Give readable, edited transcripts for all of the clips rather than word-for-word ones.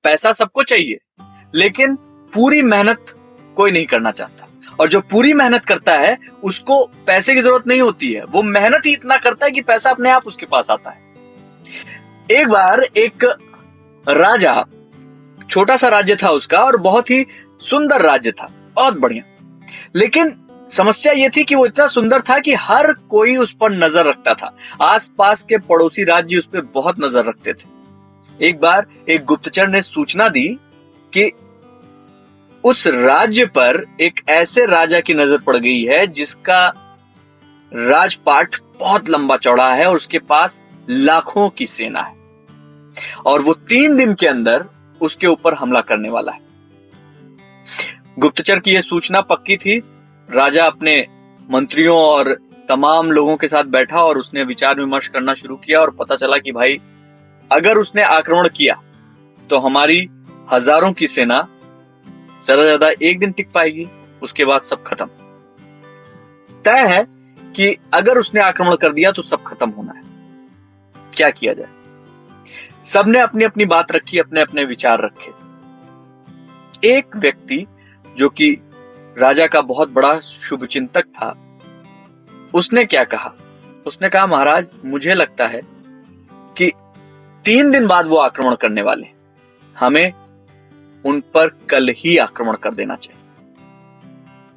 पैसा सबको चाहिए, लेकिन पूरी मेहनत कोई नहीं करना चाहता। और जो पूरी मेहनत करता है उसको पैसे की जरूरत नहीं होती है, वो मेहनत ही इतना करता है कि पैसा अपने आप उसके पास आता है। एक बार एक राजा, छोटा सा राज्य था उसका और बहुत ही सुंदर राज्य था, बहुत बढ़िया। लेकिन समस्या ये थी कि वो इतना सुंदर था कि हर कोई उस पर नजर रखता था। आसपास के पड़ोसी राज्य उस पर बहुत नजर रखते थे। एक बार एक गुप्तचर ने सूचना दी कि उस राज्य पर एक ऐसे राजा की नजर पड़ गई है जिसका राजपाट बहुत लंबा चौड़ा है और उसके पास लाखों की सेना है, और वो 3 दिन के अंदर उसके ऊपर हमला करने वाला है। गुप्तचर की यह सूचना पक्की थी। राजा अपने मंत्रियों और तमाम लोगों के साथ बैठा और उसने विचार विमर्श करना शुरू किया, और पता चला कि भाई अगर उसने आक्रमण किया तो हमारी हजारों की सेना ज्यादा से ज्यादा 1 दिन टिक पाएगी, उसके बाद सब खत्म। तय है कि अगर उसने आक्रमण कर दिया तो सब खत्म होना है। क्या किया जाए? सबने अपनी अपनी बात रखी, अपने अपने विचार रखे। एक व्यक्ति जो कि राजा का बहुत बड़ा शुभचिंतक था, उसने क्या कहा? उसने कहा, महाराज मुझे लगता है कि 3 दिन बाद वो आक्रमण करने वाले, हमें उन पर कल ही आक्रमण कर देना चाहिए।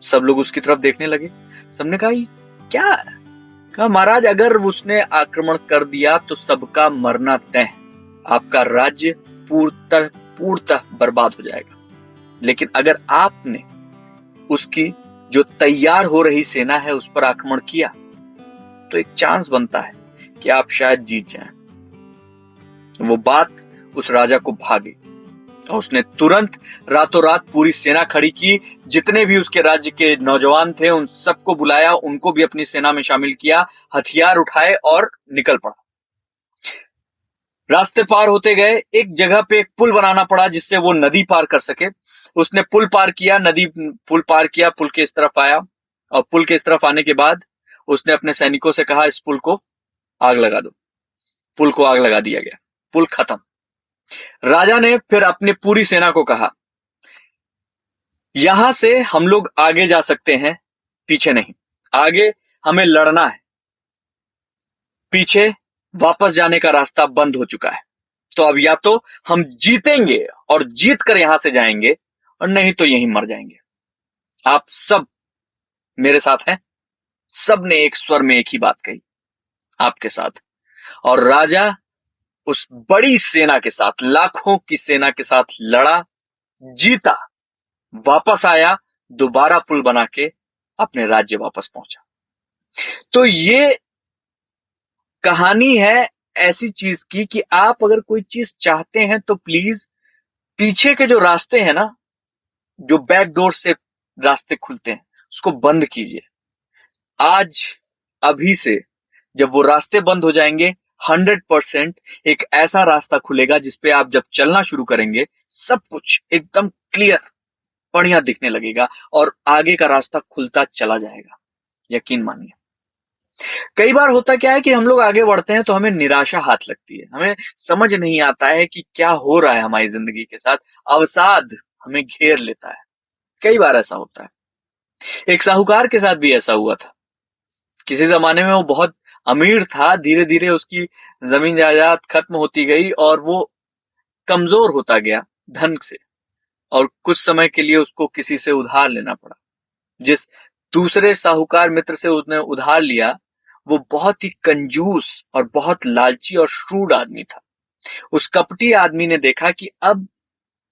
सब लोग उसकी तरफ देखने लगे। सबने कहा, क्या? कहा, महाराज अगर उसने आक्रमण कर दिया तो सबका मरना तय है, आपका राज्य पूर्णतः बर्बाद हो जाएगा। लेकिन अगर आपने उसकी जो तैयार हो रही सेना है उस पर आक्रमण किया तो एक चांस बनता है कि आप शायद जीत जाएं। वो बात उस राजा को भा गई और उसने तुरंत रातों रात पूरी सेना खड़ी की। जितने भी उसके राज्य के नौजवान थे उन सबको बुलाया, उनको भी अपनी सेना में शामिल किया, हथियार उठाए और निकल पड़ा। रास्ते पार होते गए, एक जगह पे एक पुल बनाना पड़ा जिससे वो नदी पार कर सके। उसने पुल पार किया, पुल पार किया, पुल के इस तरफ आया, और पुल के इस तरफ आने के बाद उसने अपने सैनिकों से कहा, इस पुल को आग लगा दो। पुल को आग लगा दिया गया, पुल खत्म। राजा ने फिर अपनी पूरी सेना को कहा, यहां से हम लोग आगे जा सकते हैं, पीछे नहीं। आगे हमें लड़ना है, पीछे वापस जाने का रास्ता बंद हो चुका है। तो अब या तो हम जीतेंगे और जीत कर यहां से जाएंगे, और नहीं तो यहीं मर जाएंगे। आप सब मेरे साथ हैं? सब ने एक स्वर में एक ही बात कही, आपके साथ। और राजा उस बड़ी सेना के साथ, लाखों की सेना के साथ लड़ा, जीता, वापस आया, दोबारा पुल बना के अपने राज्य वापस पहुंचा। तो ये कहानी है ऐसी चीज की कि आप अगर कोई चीज चाहते हैं तो प्लीज पीछे के जो रास्ते हैं ना, जो बैक डोर से रास्ते खुलते हैं, उसको बंद कीजिए। आज अभी से जब वो रास्ते बंद हो जाएंगे, 100% एक ऐसा रास्ता खुलेगा जिसपे आप जब चलना शुरू करेंगे सब कुछ एकदम क्लियर, बढ़िया दिखने लगेगा और आगे का रास्ता खुलता चला जाएगा। यकीन मानिए। कई बार होता क्या है कि हम लोग आगे बढ़ते हैं तो हमें निराशा हाथ लगती है, हमें समझ नहीं आता है कि क्या हो रहा है हमारी जिंदगी के साथ, अवसाद हमें घेर लेता है। कई बार ऐसा होता है। एक साहूकार के साथ भी ऐसा हुआ था। किसी जमाने में वो बहुत अमीर था, धीरे धीरे उसकी जमीन जायदाद खत्म होती गई और वो कमजोर होता गया धन से, और कुछ समय के लिए उसको किसी से उधार लेना पड़ा। जिस दूसरे साहूकार मित्र से उसने उधार लिया वो बहुत ही कंजूस और बहुत लालची और श्रूड आदमी था। उस कपटी आदमी ने देखा कि अब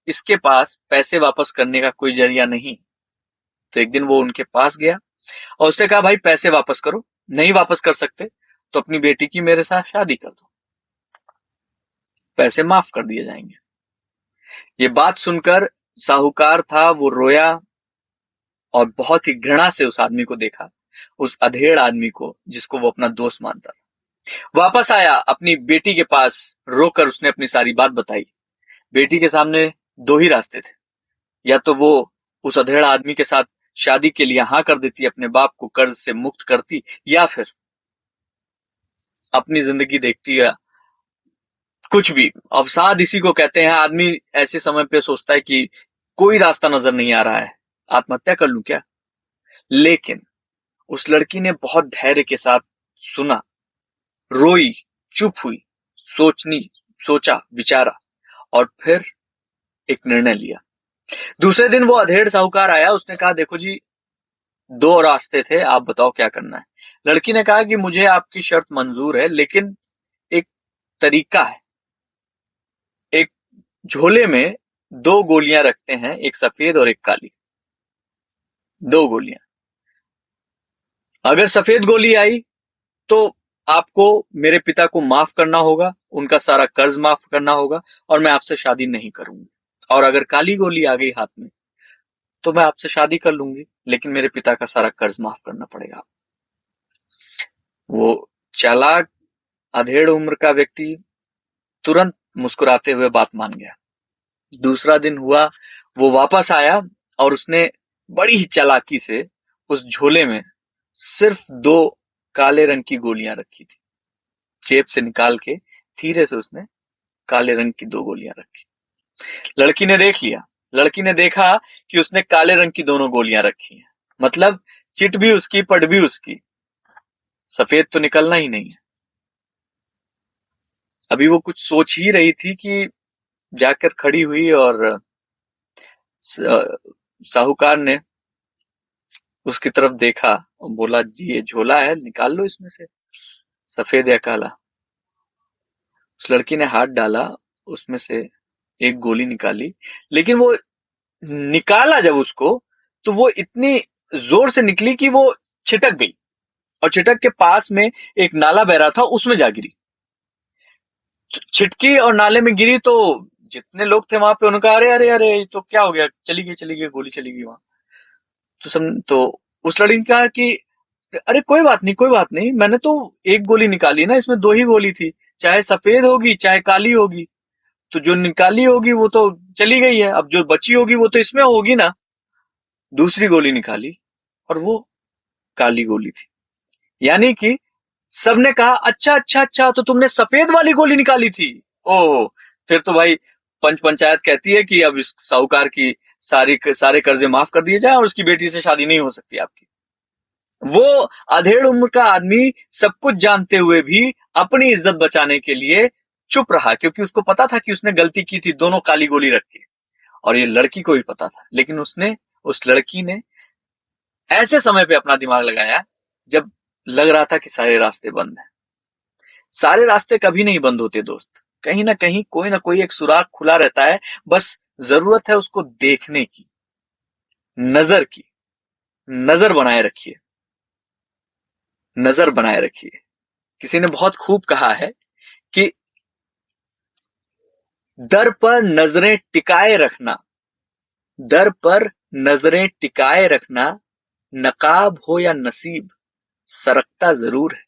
इसके पास पैसे वापस करने का कोई जरिया नहीं, तो एक दिन वो उनके पास गया और उसने कहा, भाई पैसे वापस करो, नहीं वापस कर सकते तो अपनी बेटी की मेरे साथ शादी कर दो, पैसे माफ कर दिए जाएंगे। ये बात सुनकर साहूकार था वो रोया और बहुत ही घृणा से उस आदमी को देखा, उस अधेड़ आदमी को जिसको वो अपना दोस्त मानता था। वापस आया अपनी बेटी के पास, रोकर उसने अपनी सारी बात बताई। बेटी के सामने 2 ही रास्ते थे, या तो वो उस अधेड़ आदमी के साथ शादी के लिए हाँ कर देती, अपने बाप को कर्ज से मुक्त करती, या फिर अपनी जिंदगी देखती या कुछ भी अवसाद इसी को कहते हैं। आदमी ऐसे समय पे सोचता है कि कोई रास्ता नजर नहीं आ रहा है, आत्महत्या कर लूं क्या। लेकिन उस लड़की ने बहुत धैर्य के साथ सुना, रोई, चुप हुई, सोचा, विचारा और फिर एक निर्णय लिया। दूसरे दिन वो अधेड़ साहूकार आया, उसने कहा देखो जी, दो रास्ते थे, आप बताओ क्या करना है। लड़की ने कहा कि मुझे आपकी शर्त मंजूर है, लेकिन एक तरीका है। एक झोले में दो गोलियां रखते हैं, एक सफेद और एक काली, दो गोलियां। अगर सफेद गोली आई तो आपको मेरे पिता को माफ करना होगा, उनका सारा कर्ज माफ करना होगा और मैं आपसे शादी नहीं करूंगी। और अगर काली गोली आ गई हाथ में तो मैं आपसे शादी कर लूंगी, लेकिन मेरे पिता का सारा कर्ज माफ करना पड़ेगा। वो चालाक अधेड़ उम्र का व्यक्ति तुरंत मुस्कुराते हुए बात मान गया। दूसरा दिन हुआ, वो वापस आया और उसने बड़ी ही चालाकी से उस झोले में सिर्फ दो काले रंग की गोलियां रखी थी। जेब से निकाल के धीरे से उसने काले रंग की दो गोलियां रखी। लड़की ने देख लिया, लड़की ने देखा कि उसने काले रंग की दोनों गोलियां रखी हैं, मतलब चिट भी उसकी, पट भी उसकी, सफेद तो निकलना ही नहीं है। अभी वो कुछ सोच ही रही थी कि जाकर खड़ी हुई और साहूकार ने उसकी तरफ देखा और बोला, जी ये झोला है, निकाल लो इसमें से सफेद या काला। उस लड़की ने हाथ डाला, उसमें से एक गोली निकाली, लेकिन वो निकाला जब उसको, तो वो इतनी जोर से निकली कि वो छिटक गई और छिटक के पास में एक नाला बह रहा था, उसमें जा गिरी। छिटकी और नाले में गिरी तो जितने लोग थे वहां पे उनका अरे अरे अरे तो क्या हो गया, चली गई गोली चली गई वहां। तो उस लड़की ने कहा कि अरे कोई बात नहीं, कोई बात नहीं, मैंने तो एक गोली निकाली ना, इसमें दो ही गोली थी, चाहे सफेद होगी चाहे काली होगी, तो जो निकाली होगी वो तो चली गई है, अब जो बची होगी वो तो इसमें होगी ना। दूसरी गोली निकाली और वो काली गोली थी। यानी कि सबने कहा, अच्छा अच्छा अच्छा, तो तुमने सफेद वाली गोली निकाली थी। ओह, फिर तो भाई पंच पंचायत कहती है कि अब इस साहूकार की सारे कर्जे माफ कर दिए जाए और उसकी बेटी से शादी नहीं हो सकती आपकी। वो अधेड़ उम्र का आदमी सब कुछ जानते हुए भी अपनी इज्जत बचाने के लिए चुप रहा, क्योंकि उसको पता था कि उसने गलती की थी दोनों काली गोली रख के, और ये लड़की को भी पता था। लेकिन उस लड़की ने ऐसे समय पे अपना दिमाग लगाया जब लग रहा था कि सारे रास्ते बंद हैं। सारे रास्ते कभी नहीं बंद होते दोस्त, कहीं ना कहीं कोई ना कोई एक सुराग खुला रहता है, बस जरूरत है उसको देखने की, नजर की। नजर बनाए रखिए, नजर बनाए रखिए। किसी ने बहुत खूब कहा है कि दर पर नजरें टिकाए रखना, दर पर नजरें टिकाए रखना, नकाब हो या नसीब सरकता जरूर है।